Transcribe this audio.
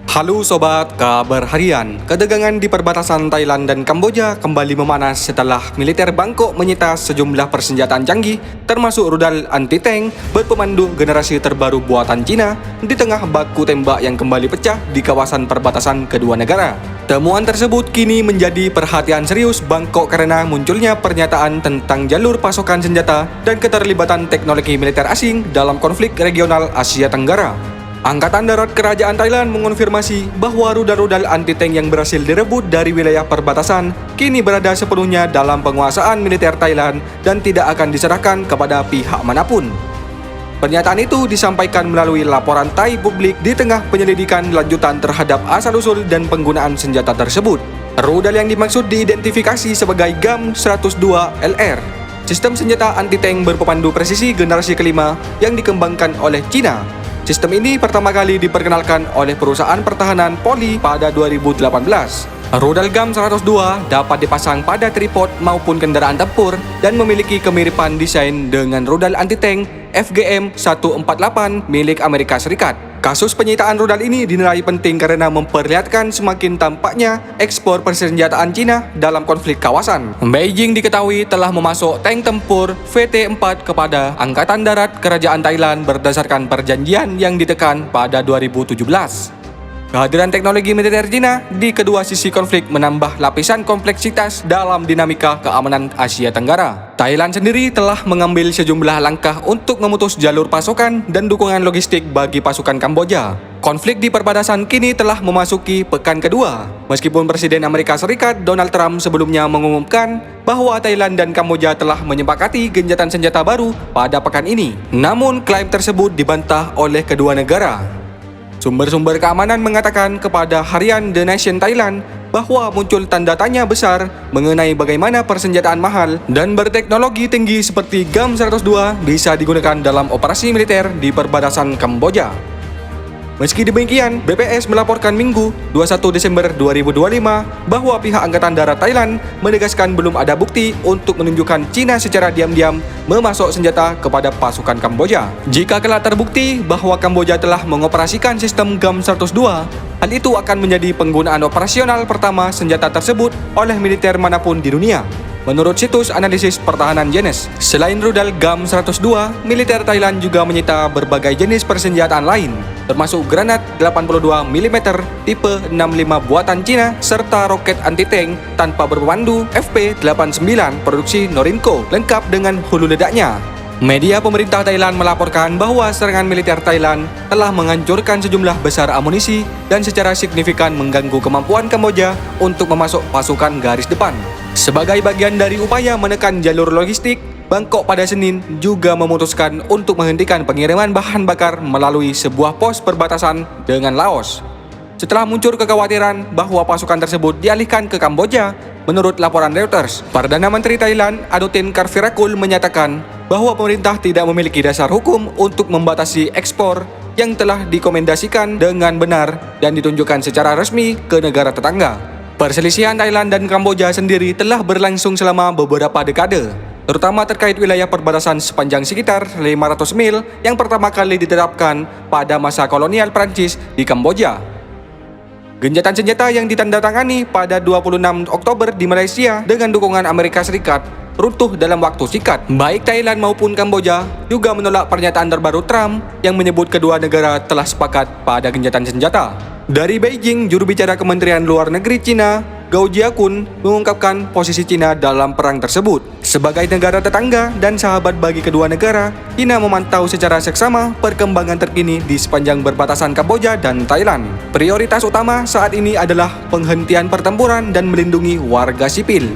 Halo sobat, kabar harian. Ketegangan di perbatasan Thailand dan Kamboja kembali memanas setelah militer Bangkok menyita sejumlah persenjataan canggih, termasuk rudal anti-tank berpemandu generasi terbaru buatan Cina di tengah baku tembak yang kembali pecah di kawasan perbatasan kedua negara. Temuan tersebut kini menjadi perhatian serius Bangkok karena munculnya pernyataan tentang jalur pasokan senjata dan keterlibatan teknologi militer asing dalam konflik regional Asia Tenggara. Angkatan Darat Kerajaan Thailand mengonfirmasi bahwa rudal-rudal anti-tank yang berhasil direbut dari wilayah perbatasan kini berada sepenuhnya dalam penguasaan militer Thailand dan tidak akan diserahkan kepada pihak manapun. Pernyataan itu disampaikan melalui laporan Thai publik di tengah penyelidikan lanjutan terhadap asal-usul dan penggunaan senjata tersebut. Rudal yang dimaksud diidentifikasi sebagai GAM-102LR, sistem senjata anti-tank berpemandu presisi generasi kelima yang dikembangkan oleh China. Sistem ini pertama kali diperkenalkan oleh perusahaan pertahanan Poli pada 2018. Rudal GAM-102 dapat dipasang pada tripod maupun kendaraan tempur dan memiliki kemiripan desain dengan rudal anti-tank FGM-148 milik Amerika Serikat. Kasus penyitaan rudal ini dinilai penting karena memperlihatkan semakin tampaknya ekspor persenjataan Cina dalam konflik kawasan. Beijing diketahui telah memasok tank tempur VT-4 kepada Angkatan Darat Kerajaan Thailand berdasarkan perjanjian yang ditekan pada 2017. Kehadiran teknologi militer Cina di kedua sisi konflik menambah lapisan kompleksitas dalam dinamika keamanan Asia Tenggara. Thailand sendiri telah mengambil sejumlah langkah untuk memutus jalur pasokan dan dukungan logistik bagi pasukan Kamboja. Konflik di perbatasan kini telah memasuki pekan kedua. Meskipun Presiden Amerika Serikat Donald Trump sebelumnya mengumumkan bahwa Thailand dan Kamboja telah menyepakati gencatan senjata baru pada pekan ini, namun klaim tersebut dibantah oleh kedua negara. Sumber-sumber keamanan mengatakan kepada harian The Nation Thailand bahwa muncul tanda tanya besar mengenai bagaimana persenjataan mahal dan berteknologi tinggi seperti GAM-102 bisa digunakan dalam operasi militer di perbatasan Kamboja. Meski demikian, BPS melaporkan Minggu 21 Desember 2025 bahwa pihak Angkatan Darat Thailand menegaskan belum ada bukti untuk menunjukkan Cina secara diam-diam memasok senjata kepada pasukan Kamboja. Jika kelak terbukti bahwa Kamboja telah mengoperasikan sistem GAM-102, hal itu akan menjadi penggunaan operasional pertama senjata tersebut oleh militer manapun di dunia. Menurut situs analisis pertahanan Jenes, selain rudal GAM-102, militer Thailand juga menyita berbagai jenis persenjataan lain, termasuk granat 82 mm tipe 65 buatan Cina, serta roket anti-tank tanpa berpemandu FP-89 produksi Norinco, lengkap dengan hulu ledaknya. Media pemerintah Thailand melaporkan bahwa serangan militer Thailand telah menghancurkan sejumlah besar amunisi dan secara signifikan mengganggu kemampuan Kamboja untuk memasok pasukan garis depan. Sebagai bagian dari upaya menekan jalur logistik, Bangkok pada Senin juga memutuskan untuk menghentikan pengiriman bahan bakar melalui sebuah pos perbatasan dengan Laos. Setelah muncul kekhawatiran bahwa pasukan tersebut dialihkan ke Kamboja, menurut laporan Reuters, Perdana Menteri Thailand Anutin Charnvirakul menyatakan bahwa pemerintah tidak memiliki dasar hukum untuk membatasi ekspor yang telah dikomendasikan dengan benar dan ditunjukkan secara resmi ke negara tetangga. Perselisihan Thailand dan Kamboja sendiri telah berlangsung selama beberapa dekade, terutama terkait wilayah perbatasan sepanjang sekitar 500 mil yang pertama kali diterapkan pada masa kolonial Prancis di Kamboja. Gencatan senjata yang ditandatangani pada 26 Oktober di Malaysia dengan dukungan Amerika Serikat runtuh dalam waktu singkat. Baik Thailand maupun Kamboja juga menolak pernyataan terbaru Trump yang menyebut kedua negara telah sepakat pada gencatan senjata. Dari Beijing, juru bicara Kementerian Luar Negeri Cina, Gao Jiakun, mengungkapkan posisi Cina dalam perang tersebut. Sebagai negara tetangga dan sahabat bagi kedua negara, Cina memantau secara seksama perkembangan terkini di sepanjang perbatasan Kamboja dan Thailand. Prioritas utama saat ini adalah penghentian pertempuran dan melindungi warga sipil.